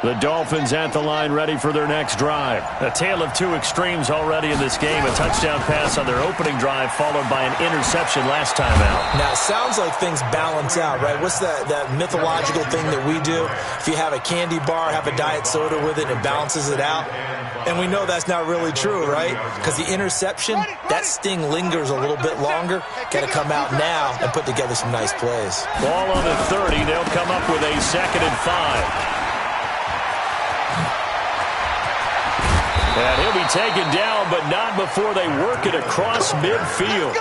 The Dolphins at the line ready for their next drive. A tale of two extremes already in this game. A touchdown pass on their opening drive followed by an interception last time out. Now, it sounds like things balance out, right? What's that mythological thing that we do? If you have a candy bar, have a diet soda with it, it balances it out. And we know that's not really true, right? Because the interception, that sting lingers a little bit longer. Got to come out now and put together some nice plays. Ball on the 30. They'll come up with a 2nd and 5. And he'll be taken down, but not before they work it across midfield.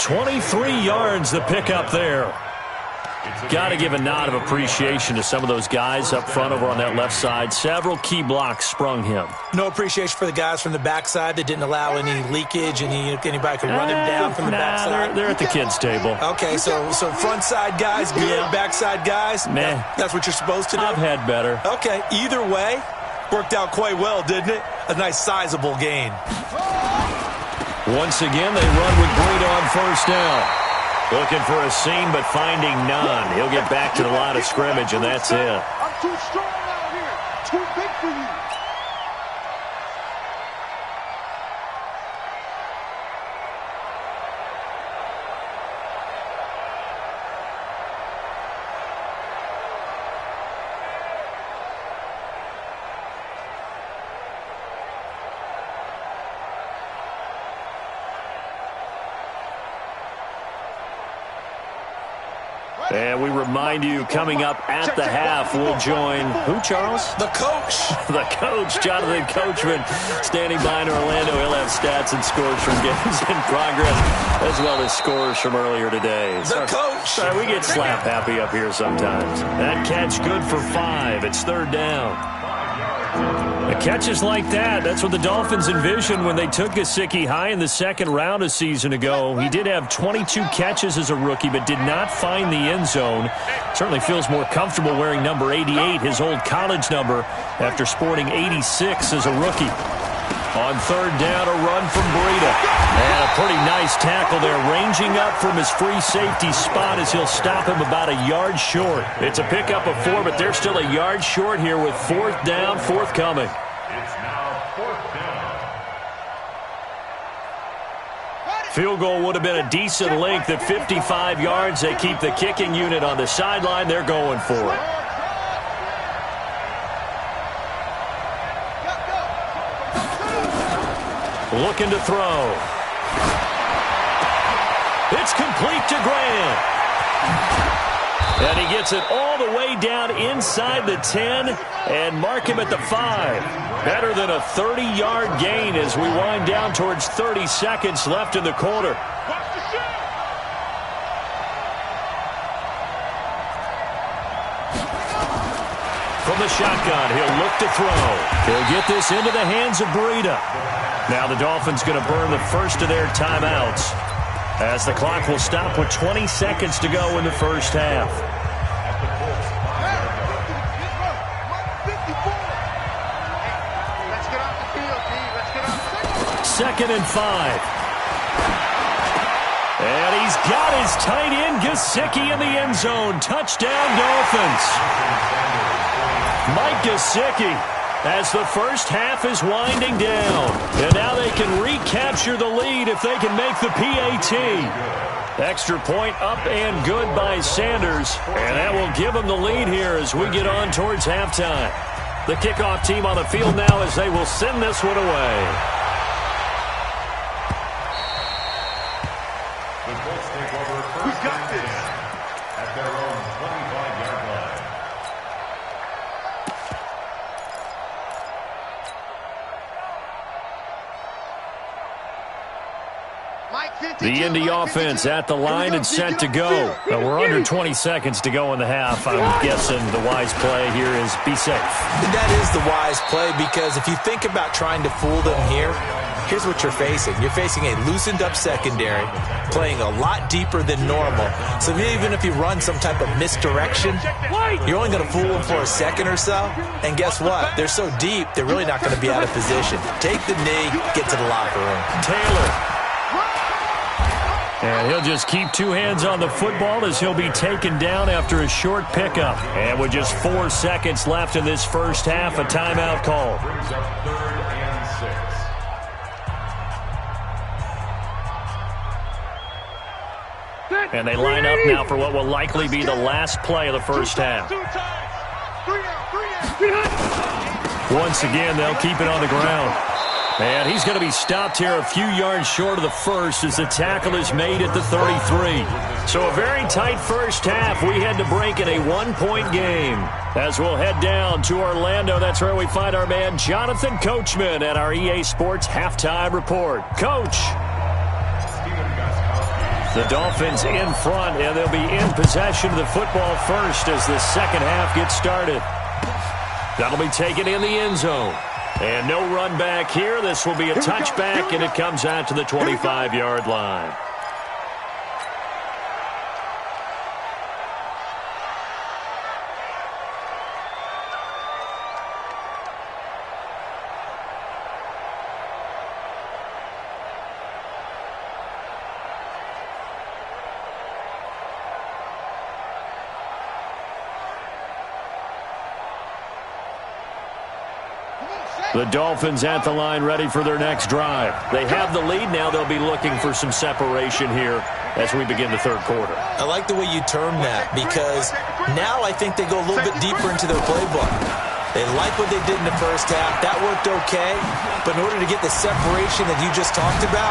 23 yards the pickup there. Got to give a nod of appreciation to some of those guys up front over on that left side. Several key blocks sprung him. No appreciation for the guys from the backside that didn't allow any leakage, anybody could run him down from the backside. They're at the kids' table. Okay, so front side guys good, yeah. Backside guys, nah. That's what you're supposed to do? I've had better. Okay, either way, worked out quite well, didn't it? A nice sizable gain. Once again, they run with Breida on first down. Looking for a seam, but finding none. He'll get back to the line of scrimmage, and that's it. I'm too strong out here. Too big for you. And we remind you, coming up at the half, we'll join who, Charles? The coach. The coach, Jonathan Coachman, standing by in Orlando. He'll have stats and scores from games in progress, as well as scores from earlier today. The coach. Sorry, we get slap happy up here sometimes. That catch good for 5. It's 3rd down. The catches like that, that's what the Dolphins envisioned when they took Gesicki high in the 2nd round a season ago. He did have 22 catches as a rookie, but did not find the end zone. Certainly feels more comfortable wearing number 88, his old college number, after sporting 86 as a rookie. On 3rd down, a run from Breida. And a pretty nice tackle there, ranging up from his free safety spot as he'll stop him about a yard short. It's a pickup of 4, but they're still a yard short here with 4th down forthcoming. It's now 4th down. Field goal would have been a decent length at 55 yards. They keep the kicking unit on the sideline. They're going for it. Looking to throw. It's complete to Grant. And he gets it all the way down inside the 10 and mark him at the 5. Better than a 30-yard gain as we wind down towards 30 seconds left in the quarter. From the shotgun, he'll look to throw. He'll get this into the hands of Breida. Now the Dolphins going to burn the first of their timeouts as the clock will stop with 20 seconds to go in the first half. Second and 5. And he's got his tight end, Gesicki, in the end zone. Touchdown, Dolphins. Mike Gesicki, as the first half is winding down. And now they can recapture the lead if they can make the PAT. Extra point up and good by Sanders. And that will give them the lead here as we get on towards halftime. The kickoff team on the field now as they will send this one away. We got this at their own 25-yard line. The Indy offense at the line and set to go. We're under 20 seconds to go in the half. I'm guessing the wise play here is be safe. That is the wise play because if you think about trying to fool them here, here's what you're facing. You're facing a loosened-up secondary, playing a lot deeper than normal. So even if you run some type of misdirection, you're only going to fool them for a second or so. And guess what? They're so deep, they're really not going to be out of position. Take the knee, get to the locker room. Taylor. And he'll just keep two hands on the football as he'll be taken down after a short pickup. And with just 4 seconds left in this first half, a timeout call. Brings up 3rd and 6. And they line up now for what will likely be the last play of the first half. Once again, they'll keep it on the ground. And he's going to be stopped here a few yards short of the first as the tackle is made at the 33. So a very tight first half. We head to break in a 1-point game. As we'll head down to Orlando, that's where we find our man Jonathan Coachman at our EA Sports Halftime Report. Coach. The Dolphins in front, and they'll be in possession of the football first as the second half gets started. That'll be taken in the end zone. And no run back here. This will be a touchback, and it comes out to the 25-yard line. The Dolphins at the line ready for their next drive. They have the lead now. They'll be looking for some separation here as we begin the third quarter. I like the way you term that because now I think they go a little bit deeper into their playbook. They like what they did in the first half. That worked okay. But in order to get the separation that you just talked about,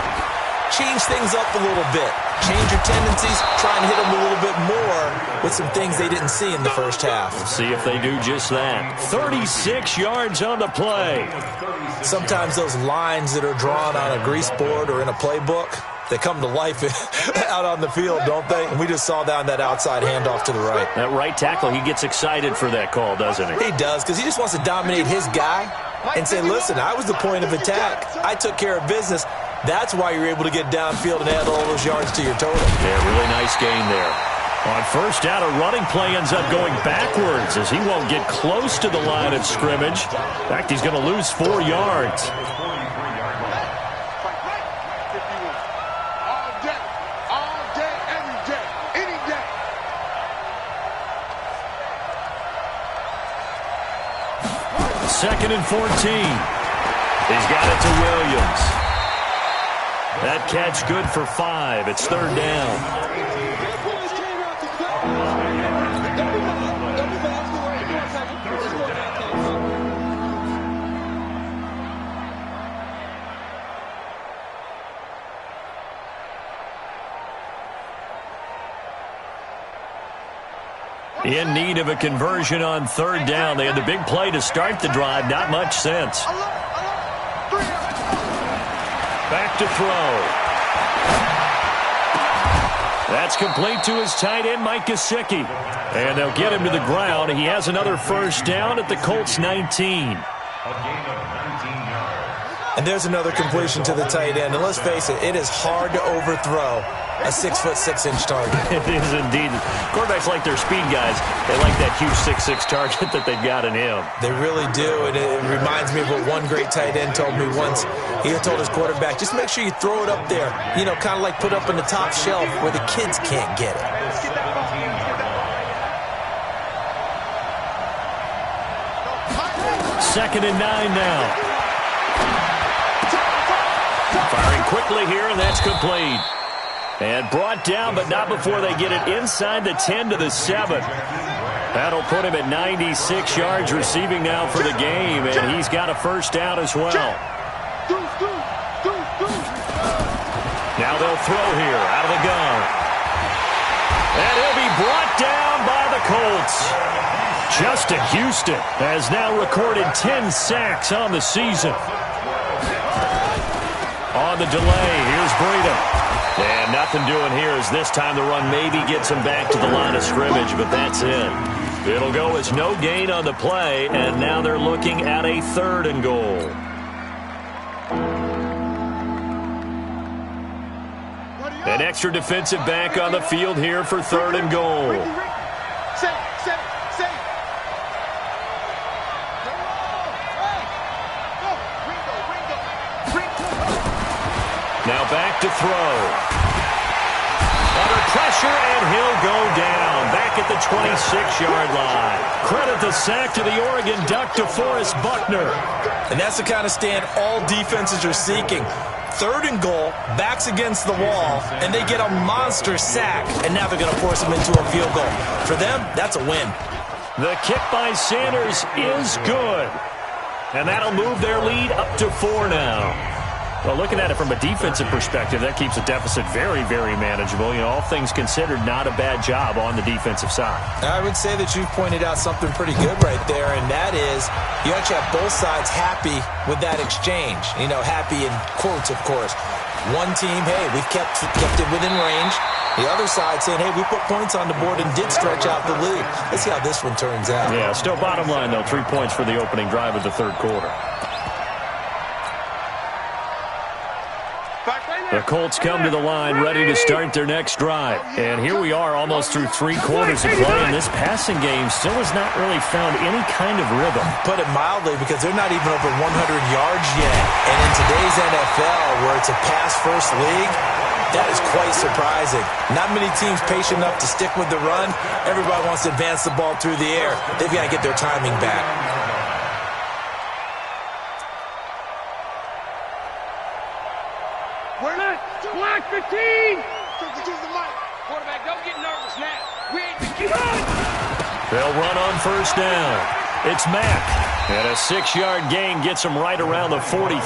change things up a little bit. Change your tendencies. Try and hit them a little bit more with some things they didn't see in the first half. We'll see if they do just that. 36 yards on the play. Sometimes those lines that are drawn on a grease board or in a playbook, they come to life out on the field, don't they? And we just saw down that outside handoff to the right. That right tackle, he gets excited for that call, doesn't he? He does, because he just wants to dominate his guy and say, listen, I was the point of attack. I took care of business. That's why you're able to get downfield and add all those yards to your total. Yeah, really nice gain there. On first down, a running play ends up going backwards as he won't get close to the line of scrimmage. In fact, he's going to lose 4 yards. Second and 14. He's got it to Williams. That catch good for 5. It's third down. In need of a conversion on third down. They had the big play to start the drive. Not much sense. Back to throw. That's complete to his tight end, Mike Gesicki. And they'll get him to the ground. He has another first down at the Colts 19. And there's another completion to the tight end. And let's face it, it is hard to overthrow a 6'6" target. It is indeed. Quarterbacks like their speed guys. They like that huge 6'6" target that they've got in him. They really do. And it reminds me of what one great tight end told me once. He had told his quarterback, just make sure you throw it up there. You know, kind of like put up in the top shelf where the kids can't get it. Second and 9 now. Firing quickly here, and that's complete. And brought down, but not before they get it inside the 10 to the 7. That'll put him at 96 yards receiving now for the game, and he's got a first down as well. Now they'll throw here out of the gun. And he'll be brought down by the Colts. Justin Houston has now recorded 10 sacks on the season. On the delay, here's Breida. And nothing doing here as this time the run maybe gets him back to the line of scrimmage, but that's it. It'll go as no gain on the play, and now they're looking at a 3rd and goal. An extra defensive back on the field here for 3rd and goal. Now back to throw. pressure, and he'll go down. Back at the 26-yard line. Credit the sack to the Oregon Duck, DeForest Buckner. And that's the kind of stand all defenses are seeking. 3rd and goal, backs against the wall, and they get a monster sack. And now they're going to force them into a field goal. For them, that's a win. The kick by Sanders is good. And that'll move their lead up to 4 now. Well, looking at it from a defensive perspective, that keeps the deficit very, very manageable. You know, all things considered, not a bad job on the defensive side. I would say that you've pointed out something pretty good right there, and that is you actually have both sides happy with that exchange. You know, happy in quotes, of course. One team, hey, we've kept it within range. The other side saying, hey, we put points on the board and did stretch out the lead. Let's see how this one turns out. Yeah, still bottom line, though, 3 points for the opening drive of the 3rd quarter. The Colts come to the line ready to start their next drive. And here we are almost through 3 quarters of play, and this passing game still has not really found any kind of rhythm. Put it mildly, because they're not even over 100 yards yet. And in today's NFL, where it's a pass-first league, that is quite surprising. Not many teams patient enough to stick with the run. Everybody wants to advance the ball through the air. They've got to get their timing back. We're not block 15. Quarterback, don't get nervous now. We ain't They'll run on 1st down. It's Mack. And a 6-yard gain gets him right around the 43.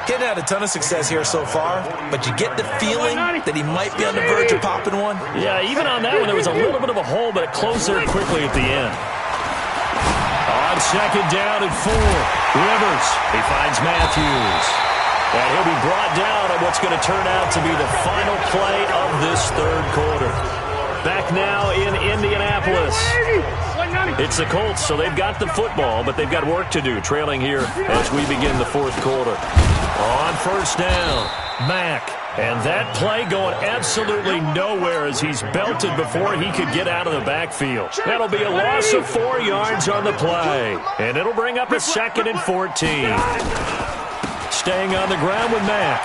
Getting had a ton of success here so far, but you get the feeling that he might be on the verge of popping one. Yeah, even on that one, there was a little bit of a hole, but it closed there quickly at the end. On 2nd down and 4, Rivers. He finds Matthews. And he'll be brought down on what's going to turn out to be the final play of this 3rd quarter. Back now in Indianapolis. It's the Colts, so they've got the football, but they've got work to do, trailing here as we begin the 4th quarter. On 1st down, Mack. And that play going absolutely nowhere as he's belted before he could get out of the backfield. That'll be a loss of 4 yards on the play. And it'll bring up a 2nd and 14. Staying on the ground with Mack.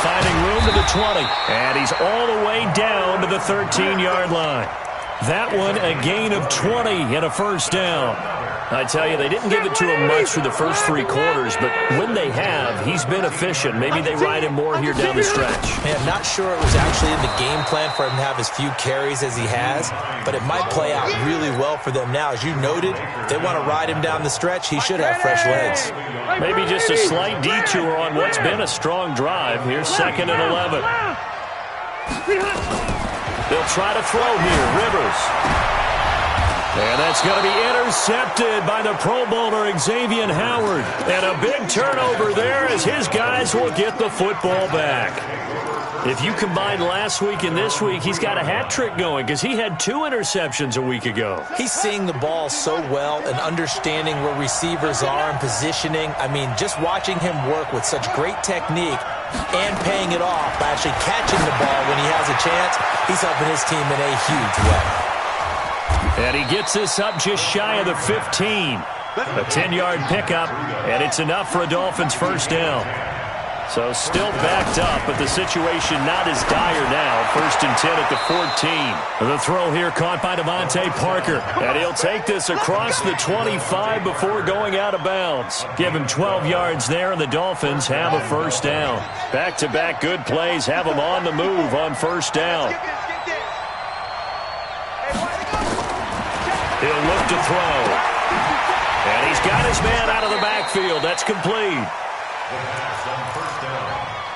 Finding room to the 20. And he's all the way down to the 13-yard line. That one a gain of 20 and a 1st down. I tell you, they didn't give it to him much for the first 3 quarters, but when they have, he's been efficient. Maybe they ride him more here down the stretch. Man, I'm not sure it was actually in the game plan for him to have as few carries as he has, but it might play out really well for them now. As you noted, if they want to ride him down the stretch, he should have fresh legs. Maybe just a slight detour on what's been a strong drive. Here's 2nd and 11. They'll try to throw here. Rivers. And that's going to be intercepted by the Pro Bowler Xavier Howard. And a big turnover there as his guys will get the football back. If you combine last week and this week, he's got a hat trick going because he had 2 interceptions a week ago. He's seeing the ball so well and understanding where receivers are and positioning. I mean, just watching him work with such great technique and paying it off by actually catching the ball when he has a chance, he's helping his team in a huge way. And he gets this up just shy of the 15. A 10-yard pickup, and it's enough for a Dolphins 1st down. So still backed up, but the situation not as dire now. 1st and 10 at the 14. The throw here caught by Devontae Parker. And he'll take this across the 25 before going out of bounds. Give him 12 yards there, and the Dolphins have a 1st down. Back-to-back good plays have them on the move on 1st down. He'll look to throw. And he's got his man out of the backfield. That's complete.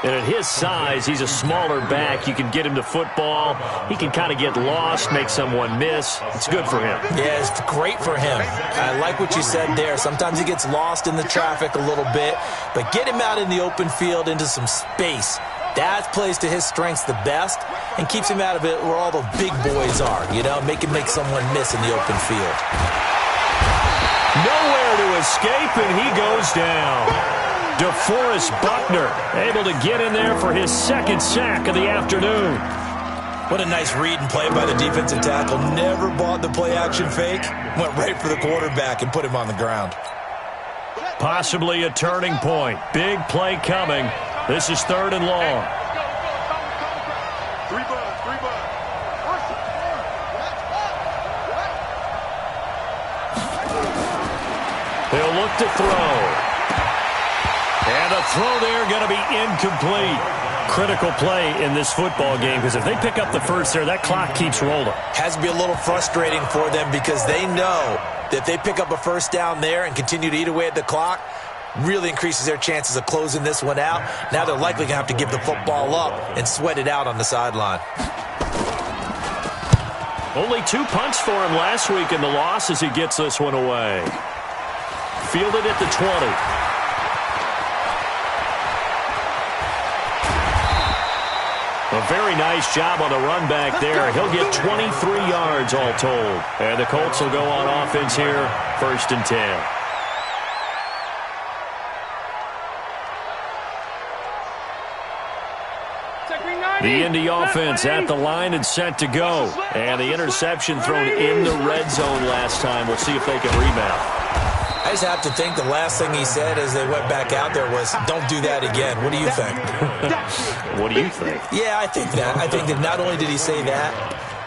And at his size, he's a smaller back. You can get him to football. He can kind of get lost, make someone miss. It's good for him. Yeah, it's great for him. I like what you said there. Sometimes he gets lost in the traffic a little bit, but get him out in the open field into some space. That plays to his strengths the best and keeps him out of it where all the big boys are, you know, make someone miss in the open field. Nowhere to escape, and he goes down. DeForest Buckner able to get in there for his 2nd sack of the afternoon. What a nice read and play by the defensive tackle. Never bought the play-action fake. Went right for the quarterback and put him on the ground. Possibly a turning point. Big play coming. This is 3rd and long. look to throw. And a throw there going to be incomplete. Critical play in this football game because if they pick up the first there, that clock keeps rolling. Has to be a little frustrating for them because they know that if they pick up a first down there and continue to eat away at the clock, really increases their chances of closing this one out. Now they're likely going to have to give the football up and sweat it out on the sideline. Only 2 punts for him last week in the loss as he gets this one away. Fielded at the 20. A very nice job on the run back there. He'll get 23 yards all told. And the Colts will go on offense here, 1st and 10. The Indy offense at the line and set to go. And the interception thrown in the red zone last time. We'll see if they can rebound. I just have to think the last thing he said as they went back out there was, don't do that again. What do you think? What do you think? Yeah, I think that. I think that not only did he say that,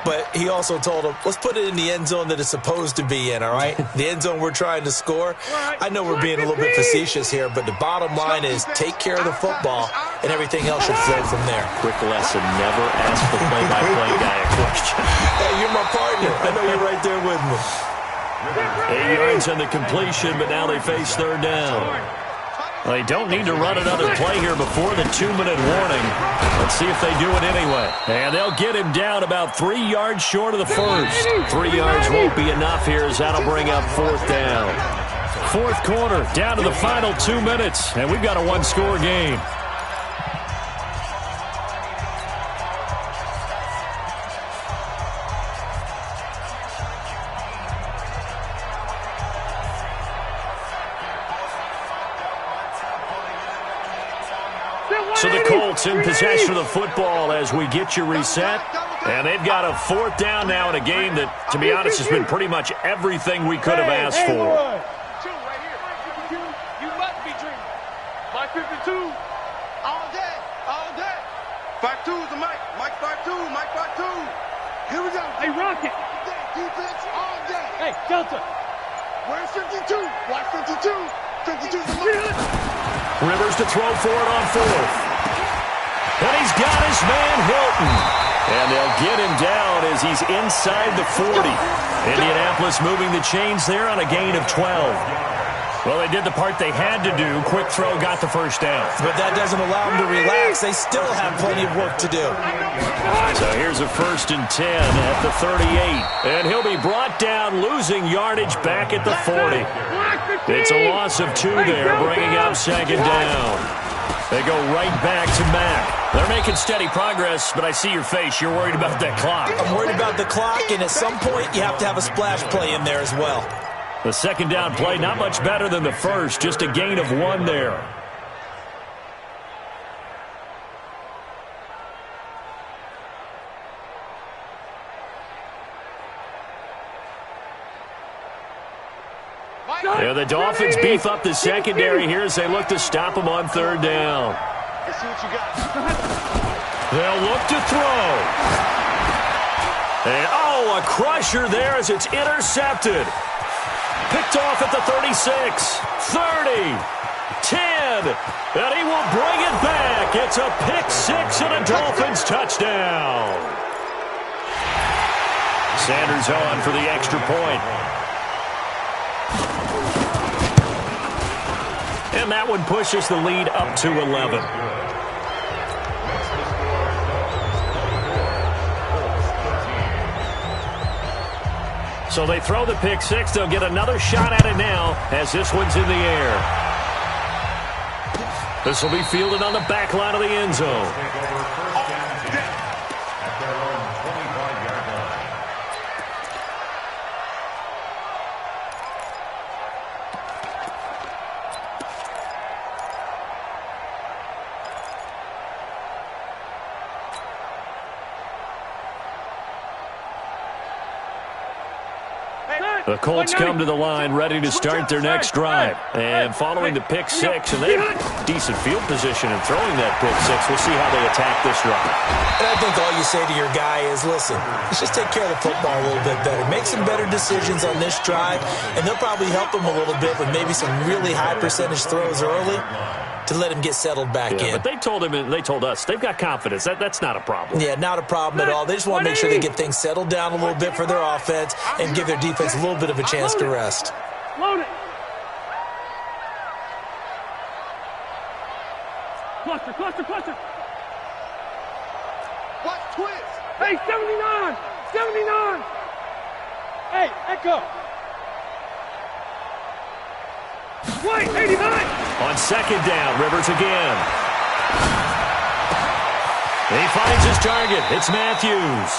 but he also told him, let's put it in the end zone that it's supposed to be in, all right? The end zone we're trying to score. I know we're being a little bit facetious here, but the bottom line is take care of the football, and everything else should flow from there. Quick lesson, never ask the play-by-play guy a question. Hey, you're my partner. I know you're right there with me. 8 yards on the completion, but now they face 3rd down. They don't need to run another play here before the 2-minute warning. Let's see if they do it anyway. And they'll get him down about 3 yards short of the first. 3 yards won't be enough here as that'll bring up 4th down. 4th quarter, down to the final 2 minutes, and we've got a 1-score game. So the Colts in possession of the football as we get you reset. And they've got a 4th down now in a game that, to be honest, has been pretty much everything we could have asked for. You must be dreaming. Mike 52. All day. All day. 52 is the mic. Mike 52. Mike 52. Here we go. Hey, Rocket. Defense all day. Hey, Delta. Where's 52? Watch 52. 52 is the mic. Rivers to throw for it on 4th. And he's got his man Hilton. And they'll get him down as he's inside the 40. Indianapolis moving the chains there on a gain of 12. Well, they did the part they had to do. Quick throw got the first down. But that doesn't allow them to relax. They still have plenty of work to do. So here's a 1st and 10 at the 38. And he'll be brought down, losing yardage back at the 40. It's a loss of 2 there, bringing up 2nd down. They go right back to Mack. They're making steady progress, but I see your face. You're worried about that clock. I'm worried about the clock, and at some point, you have to have a splash play in there as well. The 2nd down play, not much better than the first, just a gain of 1 there. Yeah, the Dolphins beef up the secondary here as they look to stop them on 3rd down. Let's see what you got. They'll look to throw. And, a crusher there as it's intercepted. Picked off at the 36, 30, 10, and he will bring it back. It's a pick-6 and a Dolphins touchdown. Sanders on for the extra point. And that one pushes the lead up to 11. So they throw the pick-6. They'll get another shot at it now as this one's in the air. This will be fielded on the back line of the end zone. The Colts come to the line ready to start their next drive. And following the pick six, and they have decent field position in throwing that pick six. We'll see how they attack this drive. And I think all you say to your guy is, listen, let's just take care of the football a little bit better. Make some better decisions on this drive, and they'll probably help him a little bit with maybe some really high percentage throws early to let him get settled back in. But they told him and they told us they've got confidence. That's not a problem. Yeah, not a problem at all. They just want to make sure they get things settled down a little bit for their offense and give their defense a little bit of a chance to rest. Load it. Cluster, cluster, cluster. Watch twist. Hey, 79. 79. Hey, echo. Wait, 89. On second down, Rivers again. He finds his target. It's Matthews.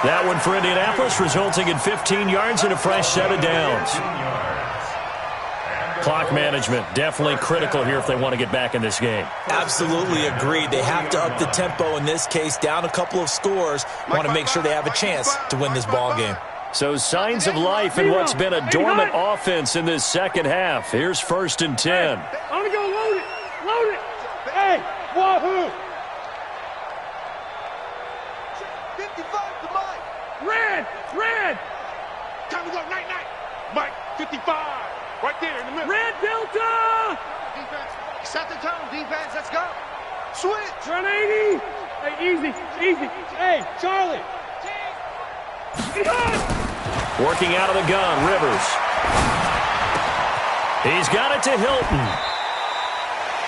That one for Indianapolis, resulting in 15 yards and a fresh set of downs. Clock management, definitely critical here if they want to get back in this game. Absolutely agreed. They have to up the tempo in this case, down a couple of scores. Want to make sure they have a chance to win this ball game. So signs of life in what's been a dormant offense in this second half. Here's 1st and 10. I'm going to go load it. Load it. Hey, wahoo. 55 to Mike. Red. Red. Time to go. Night, night. Mike, 55. Right there in the middle. Red Delta. Defense. Set the tone, defense. Let's go. Switch. Run 80. Hey, easy. Easy. Hey, Charlie. Working out of the gun, Rivers. He's got it to Hilton.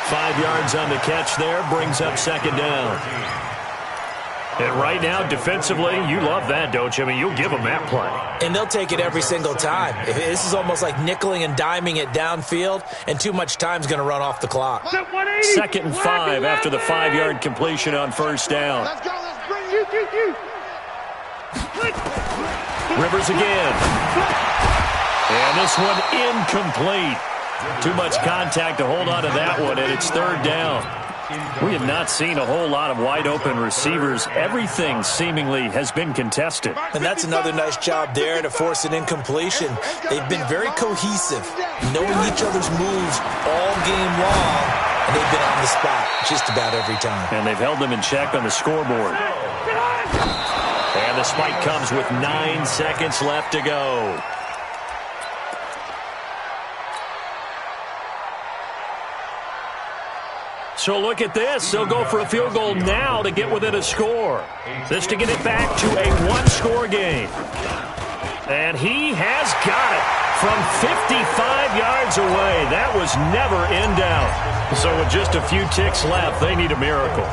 5 yards on the catch there, brings up second down. And right now, defensively, you love that, don't you? I mean, you'll give them that play. And they'll take it every single time. This is almost like nickeling and diming it downfield, and too much time's going to run off the clock. 2nd and 5 after the 5-yard completion on first down. Let's go. Let's bring you. Rivers again. And this one incomplete. Too much contact to hold on to that one, and it's 3rd down. We have not seen a whole lot of wide-open receivers. Everything seemingly has been contested. And that's another nice job there to force an incompletion. They've been very cohesive, knowing each other's moves all game long, and they've been on the spot just about every time. And they've held them in check on the scoreboard. And the spike comes with 9 seconds left to go. So look at this. They'll go for a field goal now to get within a score. This to get it back to a one-score game. And he has got it from 55 yards away. That was never in doubt. So with just a few ticks left, they need a miracle.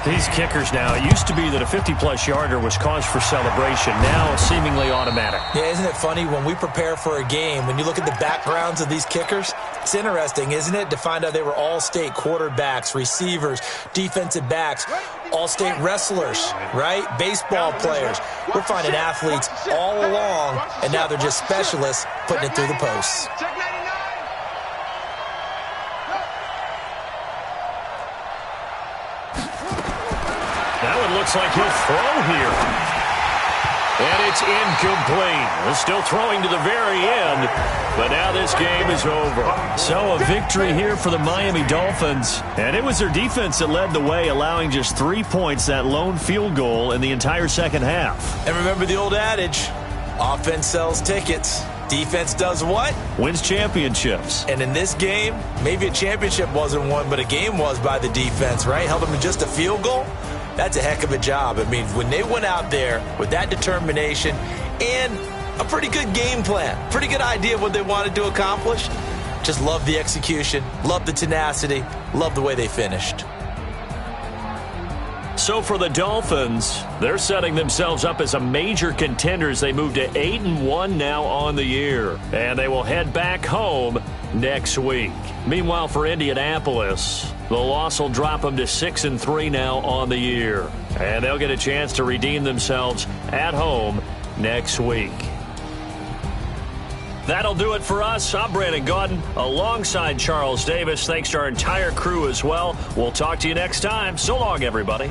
These kickers now, it used to be that a 50-plus yarder was cause for celebration. Now seemingly automatic. Yeah, isn't it funny when we prepare for a game, when you look at the backgrounds of these kickers, it's interesting, isn't it, to find out they were all-state quarterbacks, receivers, defensive backs, all-state wrestlers, right? Baseball players. We're finding athletes all along, and now they're just specialists putting it through the posts. That one looks like he'll throw here. And it's incomplete. They're still throwing to the very end, but now this game is over. So a victory here for the Miami Dolphins. And it was their defense that led the way, allowing just 3 points, that lone field goal in the entire second half. And remember the old adage, offense sells tickets. Defense does what? Wins championships. And in this game, maybe a championship wasn't won, but a game was by the defense, right? Held them to just a field goal. That's a heck of a job. I mean, when they went out there with that determination and a pretty good game plan, pretty good idea of what they wanted to accomplish, just love the execution, love the tenacity, love the way they finished. So for the Dolphins, they're setting themselves up as a major contender as they move to 8-1 now on the year. And they will head back home next week. Meanwhile, for Indianapolis, the loss will drop them to 6-3 now on the year. And they'll get a chance to redeem themselves at home next week. That'll do it for us. I'm Brandon Gaudin alongside Charles Davis. Thanks to our entire crew as well. We'll talk to you next time. So long, everybody.